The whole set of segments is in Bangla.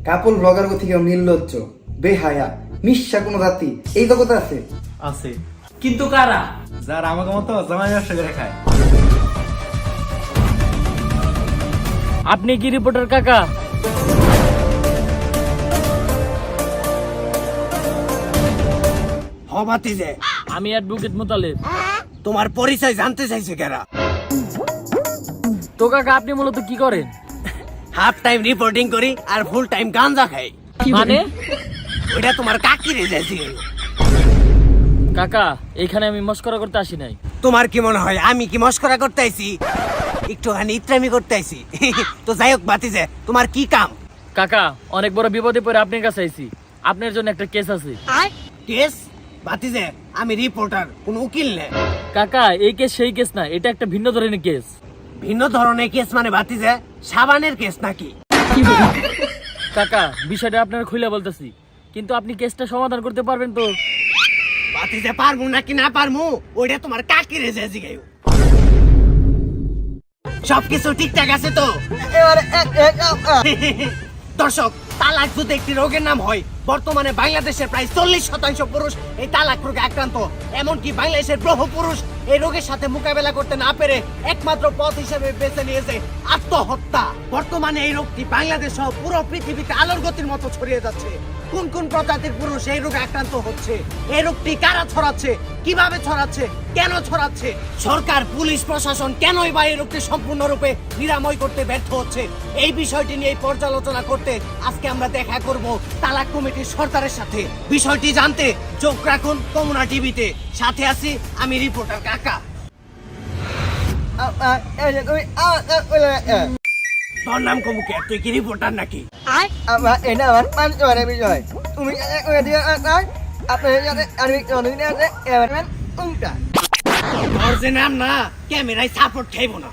কাপল ব্লগার থেকে নির্লজ্জ বেহায়া নিঃস্বা কোনো জাতি এই জগতে আছে? আছে, কিন্তু কারা? যারা আমাকে মতো জামাই ব্যবসা করে খায়। আপনি কি রিপোর্টার কাকা? হবাতিজে আমি অ্যাডভোকেট মোতালেব। তোমার পরিচয় জানতে চাইছে কেরা? তো কাকা আপনি মূলত কি করেন? হাফ টাইম রিপোর্টিং করি আর ফুল টাইম গাঞ্জা খাই। মানে ওটা তোমার কাকি রে যাইছে। কাকা এখানে আমি মস্করা করতে আসি নাই। তোমার কি মনে হয় আমি কি মস্করা করতে আইছি? একটুখানি ইত্রামি করতে আইছি। তো যাই হোক বাতিজে, তোমার কি কাম? কাকা অনেক বড় বিপদে পড়ে আপনার কাছে আইছি, আপনার জন্য একটা কেস আছে। কেস? বাতিজে আমি রিপোর্টার, কোন উকিল নে। কাকা এই কেস সেই কেস না, এটা একটা ভিন্ন ধরনের কেস। ভিন্ন ধরনের কেস মানে বাতিজে সাবানের কেস নাকি? কাকা বিষয়টা আপনার খুলে বলতেছি, কিন্তু আপনি কেসটা সমাধান করতে পারবেন তো? বাতিজে পারমু নাকি না পারমু ওইটা তোমার কাকি রে যাইছে গায়ু। সবকিছু ঠিকঠাক আছে তো? দর্শক, তালাক যদি একটি রোগের নাম হয়, বর্তমানে বাংলাদেশের প্রায় 40% পুরুষ এই তালাক রোগে আক্রান্ত। এমনকি বাংলাদেশের বহু পুরুষ এই রোগের সাথে মোকাবেলা করতে না পেরে একমাত্র পথ হিসেবে বেছে নিয়েছে আত্মহত্যা। বর্তমানে এই রোগটি বাংলাদেশ সহ পুরো পৃথিবীতে আলোর গতির মতো ছড়িয়ে যাচ্ছে। কোন কোন প্রজাতির পুরুষ এই রোগে আক্রান্ত হচ্ছে, এই রোগটি কারা ছড়াচ্ছে, কিভাবে ছড়াচ্ছে, কেন ছড়াচ্ছে, সরকার পুলিশ প্রশাসন কেনই বা এই রোগটি সম্পূর্ণরূপে নিরাময় করতে ব্যর্থ হচ্ছে, এই বিষয়টি নিয়ে পর্যালোচনা করতে আজকে আমরা দেখা করব তালাক কমিটির সরকারের সাথে। বিষয়টি জানতে চোখ রাখুন কমুনা টিভিতে। সাথে আছি আমি রিপোর্টার কাকা। তোর নাম কমুকে, তুই কি রিপোর্টার নাকি? তোর যে নাম না ক্যামেরায় সাপোর্ট খাইব না।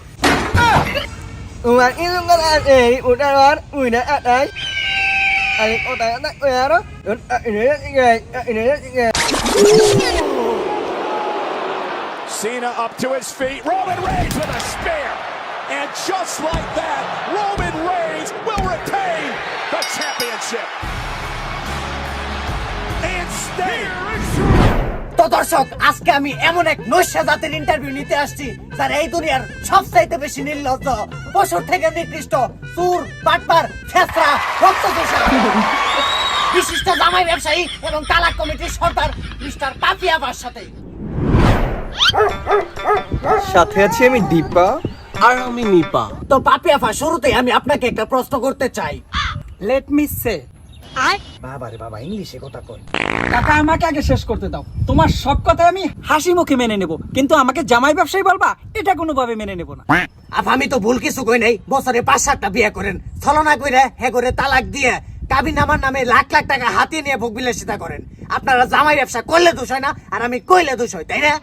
Cena up to his feet. Roman Reigns with a spear. And just like that, Roman Reigns will retain the championship. And stay. তো দর্শক, আজকে আমি এমন এক নৈশ জাতির ইন্টারভিউ নিতে আসছি যার এই দুনিয়ার সবচাইতে বেশি নির্লজ্জ, পশুর থেকে নিকৃষ্ট, চোর, বাটপার, ছেঁচড়া, রক্তচোষা, বিশিষ্ট জামাই ব্যবসায়ী এবং তালাক কমিটির সর্দার মিস্টার পাপিয়াবার সাথে সাথে আছি আমি দীপা আর আমি নিপা। তো পাপিয়াফা, শুরুতেই আমি আপনাকে একটা প্রশ্ন করতে চাই। লেট মি সে। বাবা রে বাবা, ইংলিশে কথা কয়। কাকা আমাকে আগে শেষ করতে দাও। তোমার সব কথা আমি হাসি মুখে মেনে নেব, কিন্তু আমাকে জামাই ব্যবসায়ী বলবা এটা কোনোভাবে মেনে নেব না। আমি তো ভুল কিছু কই নাই। বছরে 5-7টা বিয়ে করেন, ছলনা কইরা হে করে তালাক দিয়ে কাবিন আমার নামে লাখ লাখ টাকা হাতিয়ে নিয়ে ভোগ বিলাসিতা করেন। আপনারা জামাই ব্যবসা করলে দোষ হয় না, আর আমি কইলে দোষ হয়, তাই না?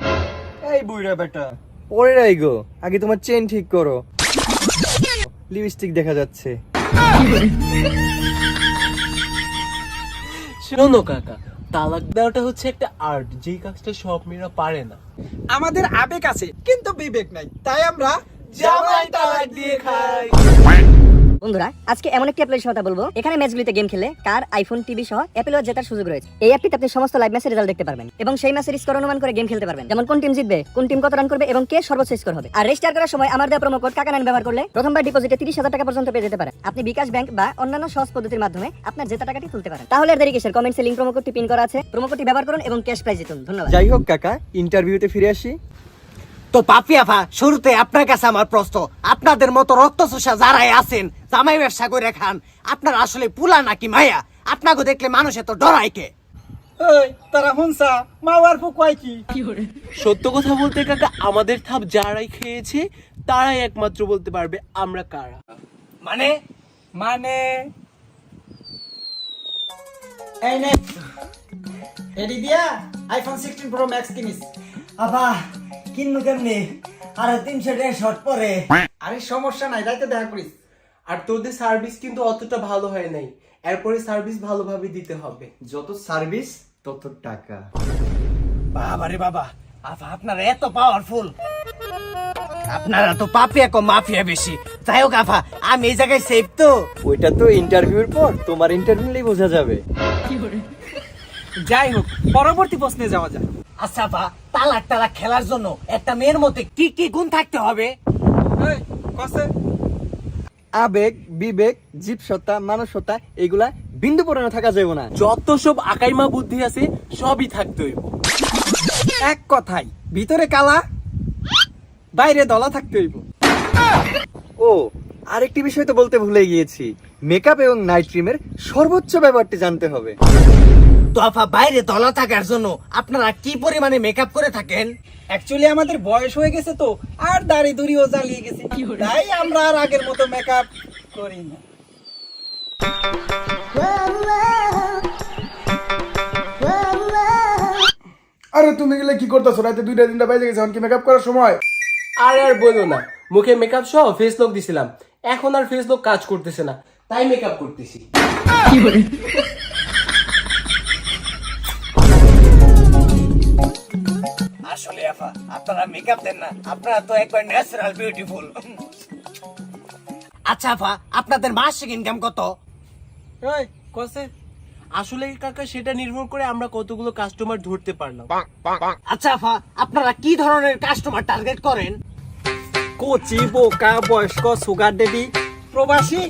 এই বুইড়া বেটা পরে রাই গো, আগে তোমার চেন ঠিক করো, লিপস্টিক দেখা যাচ্ছে। শোনো কাকা, তালাক দেওয়াটা হচ্ছে একটা আর্ট, যেই কাজটা সব মেয়েরা পারে না। আমাদের আবেগ আছে কিন্তু বিবেক নাই, তাই আমরা জামাই তালাক দিয়ে খাই। বন্ধুরা, আজকে এমন একটি অ্যাপ্লিকেশন কথা বলবো, এখানে ম্যাচগুলিতে গেম খেলে কার, আইফোন, টিভি সহ অ্যাপেল ওয়াচ জেতার সুযোগ রয়েছে। এই অ্যাপটিতে আপনি সমস্ত লাইভ ম্যাচের রেজাল্ট দেখতে পারবেন এবং সেই ম্যাচের স্কোর অনুমান করে গেম খেলতে পারবেন, যেমন কোন টিম জিতবে, কোন টিম কত রান করবে এবং কে সর্বোচ্চ স্কোর হবে। আর রেজিস্টার করার সময় আমার দেওয়া প্রোমো কোড কাকা9 ব্যবহার করলে প্রথমবার ডিপোজিটে 30,000 টাকা পর্যন্ত পেয়ে যেতে পারেন। আপনি বিকাশ ব্যাংক বা অন্যান্য সহজ পদ্ধতির মাধ্যমে আপনার জেতা টাকাটি তুলতে পারেন। তাহলে আর দেরি কিসের, কমেন্টসে লিংক প্রোমো কোডটি পিন করা আছে, প্রোমো কোডটি ব্যবহার করুন এবং ক্যাশ প্রাইজ জিতুন। ধন্যবাদ। যাই হোক কাকা, ইন্টারভিউতে ফিরে আসি। তো পাপিয়াফা, শুরুতে আপনার কাছে আমার প্রশ্ন, আপনাদের মতো রক্তচোষা যারাই আছেন, জামাই ব্যবসা করে খান, আপনারা আসলে পুলা নাকি মায়া? আপনাকে দেখলে মানুষ এত ডরায় কে? ওই তারা হুনসা মাওয়ার ফুকওয়াই কি? সত্য কথা বলতে কাকা, আমাদের থাপ যারাই খেয়েছে তারাই একমাত্র বলতে পারবে আমরা কারা। মানে মানে এই নে এডি দিয়া আইফোন 16 প্রো ম্যাক্স কিনিস। আবা কিন্নু কেমনে? আর 300 টাকা শর্ট পরে। আরে সমস্যা নাই, রাইতে দেখা করিস। আর তোদের সার্ভিস কিন্তু অতটা ভালো হয় নাই, এরপরে সার্ভিস ভালোভাবে দিতে হবে। যত সার্ভিস তত টাকা। বাবা রে বাবা, আপনারা এত পাওয়ারফুল। আপনারা তো পাপিয়া কম মাফিয়া বেশি। যাই হোক আফা, আমি এই জায়গায় সেফ তো? ওইটা তো ইন্টারভিউর পর তোমার ইন্টারভিউ নিলেই বোঝা যাবে। যাই হোক, পরবর্তী প্রশ্নে যাওয়া যাক। আচ্ছা আফা, তালাক খেলার জন্য একটা মেয়ের মধ্যে কি কি গুণ থাকতে হবে? আবেগ, বিবেক, জীবসত্তা, মানসত্তা এগুলা বিন্দু পরিমাণে থাকা যাবে না। যত সব আকাইমা বুদ্ধি আছে সবই থাকতে হইব। এক কথাই, ভিতরে কালা, বাইরে দলা থাকতে হইব। ও আরেকটি বিষয় তো বলতে ভুলে গিয়েছি, মেকআপ এবং নাইট ক্রিমের সর্বোচ্চ ব্যবহারটি জানতে হবে। তো আফা, বাইরে তলা থাকার জন্য আপনারা কি পরিমাণে মেকআপ করে থাকেন? অ্যাকচুয়ালি আমাদের বয়স হয়ে গেছে তো, আর দাড়ি দুড়িও জ্বালিয়ে গেছে, তাই আমরা আর আগের মতো মেকআপ করি না। আরে তুমি গেলে কি করতেছো? রাতে 2টা 3টা বাজে গেছে, এখন কি মেকআপ করার সময়? আর বলো না, মুখে মেকআপ সহ ফেস লক দিছিলাম, এখন আর ফেস লক কাজ করতেছে না, তাই মেকআপ করতেছি। আসলে আফা, আপনারা মেকআপ দেন না, আপনারা তো একবার ন্যাচারাল বিউটিফুল। আচ্ছা আফা, আপনাদের মাসিক ইনকাম কত? এই কসে আসলে কাকা সেটা নির্ভর করে আমরা কতগুলো কাস্টমার ধরতে পারলাম। আচ্ছা আফা, আপনারা কি ধরনের কাস্টমার টার্গেট করেন? কোচি, বোকা, বয়স্ক, সুগার ডেডি, প্রবাসী,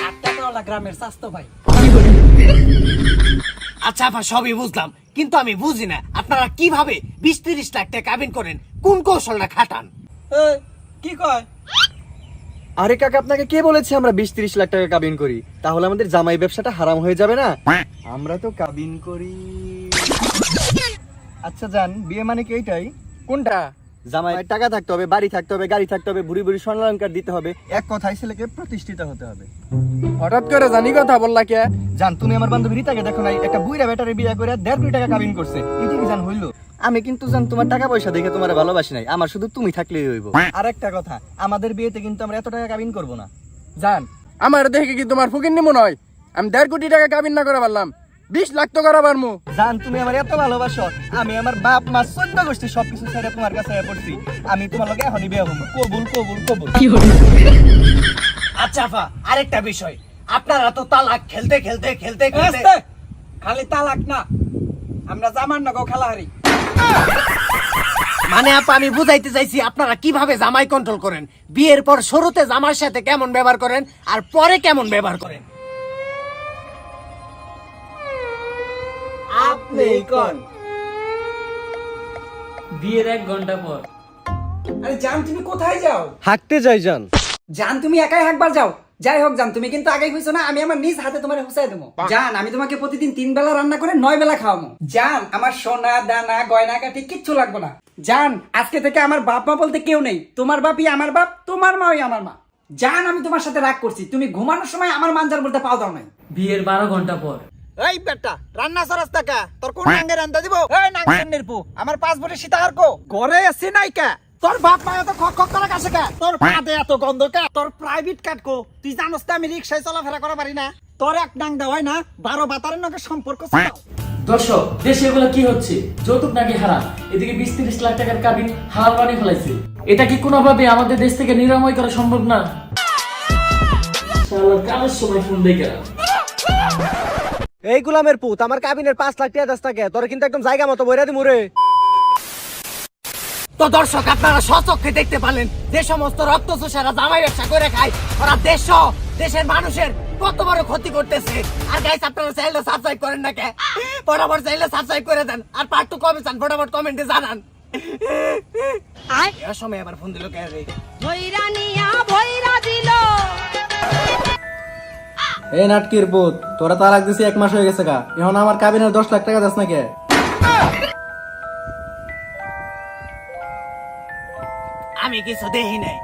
8 টাকাওয়ালা গ্রামের স্বাস্থ্য ভাই। আচ্ছা আফা, সবই বুঝলাম, কিন্তু আমি বুঝি না আপনারা কিভাবে 20-30 লাখ টাকা কাবিন করেন, কোন কৌশলটা খাটান? এই, কি কয়? আরে কাকা, আপনাকে কে বলেছে আমরা 20-30 লাখ টাকা কাবিন করি? তাহলে আমাদের জামাই ব্যবসাটা হারাম হয়ে যাবে না? আমরা তো কাবিন করি। আচ্ছা জান, বিয়ে মানে কি এইটাই? কোনটা? জামাই টাকা থাকতে হবে, বাড়ি থাকতে হবে, গাড়ি থাকতে হবে, বুড়ি বুড়ি স্বর্ণালঙ্কার দিতে হবে, এক কথায় ছেলেকে প্রতিষ্ঠিত হতে হবে। হঠাৎ করে জানি কথা বললা কে? জান, তুমি আমার বান্ধবী রিতাকে দেখো নাই? একটা বুইরা বেটারে বিয়ে করে 1.5 কোটি টাকা কাবিন করছে। এটা কি জান হইলো? আমি কিন্তু জান তোমার টাকা পয়সা দেখে তোমার ভালোবাসি নাই, আমার শুধু তুমি থাকলেই হইব। আর একটা কথা, আমাদের বিয়েতে কিন্তু আমরা এত টাকা কাবিন করব না। জান, আমার দেখে কি তোমার ফুকির নিমন হয়? আমি 1.5 কোটি টাকা কাবিন না করে পারলাম, 20 লাখ তো করা পারমু। জান, তুমি আমার এত ভালোবাসো, আমি আমার বাপ মা 14 গোষ্ঠী সবকিছু ছেড়ে তোমার কাছে পড়ছি। আমি তোমার লগে এখনই বিয়ে হবো। কবুল কবুল কবুল। আচ্ছা আফা, আরেকটা বিষয়, আপনারা তো তালাক খেলতে আস্তে, খালি তালাক না, আমরা জামার নগো খেলা হারি। মানে আপা, আমি বুঝাইতে চাইছি আপনারা কিভাবে জামাই কন্ট্রোল করেন, বিয়ের পর শুরুতে জামার সাথে কেমন ব্যবহার করেন আর পরে কেমন ব্যবহার করেন? আপনি কোন? বিয়ের 1 ঘন্টা পর। আরে জান, তুমি কোথায় যাও? হাঁকতে যাই জান। জান, তুমি একাই হাঁকবার যাও। যাই হোক জান, তুমি কিন্তু আগেই হইছো না, আমি আমার নিজ হাতে তোমার হুসাই দেবো। জান, আমি তোমাকে প্রতিদিন 3 বেলা রান্না করে 9 বেলা খাওয়াবো। জান, আমার সোনা দানা গয়না কাঠি কিচ্ছু লাগবে না। জান, আজকে থেকে আমার বাপ মা বলতে কেউ নেই, তোমার বাপই আমার বাপ, তোমার মাই আমার মা। জান, আমি তোমার সাথে রাগ করছি, তুমি ঘুমানোর সময় আমার মানজার বলতে পাও দাও নাই। বিয়ের 12 ঘন্টা পর। এই বেটা, রান্না সরাস টাকা তোর কোন নাঙ্গে রান্দা দিব? এই নাঙ্গের পু, আমার পাসপোর্টে সীতাহার কো ঘরে আছে নাই কা? তোর বাপ মা এত খক খক করে কাছে কা? তোর পাতে এত গন্ধ কা? তোর প্রাইভেট কার্ড কো? তুই জানোস তো আমি রিকশায় চলাফেরা করা পারি না? তোর এক নাং দেওয়াই না, 12 বাতারের নগে সম্পর্ক ছিল। দর্শক, দেশে এগুলো কি হচ্ছে? যৌতুক নাকি হারাম, এদিকে 20-30 লাখ টাকার কাবিন হালাল বানিয়ে ফেলাইছে। এটা কি কোনোভাবে আমাদের দেশ থেকে নিরাময় করা সম্ভব না? শালার কাজের সময় ফোন দেখে এই গোলামের পুত, আমার কাবিনের 5 লাখ টাকা দাস থাকে, তোর কিন্তু একদম জায়গা মতো বইরা দিমু রে। তো দর্শক, আপনারা স্বচক্ষে দেখতে পারলেন যে সমস্ত রক্তচোষারা জামাই ব্যবসা করে খায়, ওরা দেশ দেশের মানুষের কত বড় ক্ষতি করতেছে। আর গাইস, আপনারা চ্যানেলটা সাবস্ক্রাইব করেন না কে? ফটাফট চ্যানেলটা সাবস্ক্রাইব করে দেন, আর পার্ট 2 কবে চান ফটাফট কমেন্টে জানান। এই সময় আবার ফোন দিল কে রে? এই নাটকির পুত, তোরা তালাক দিছি 1 মাস হয়ে গেছে কা, এখন আমার কাবিনের 10 লাখ টাকা দাস না কে? আমি কিছু দেখি নাই।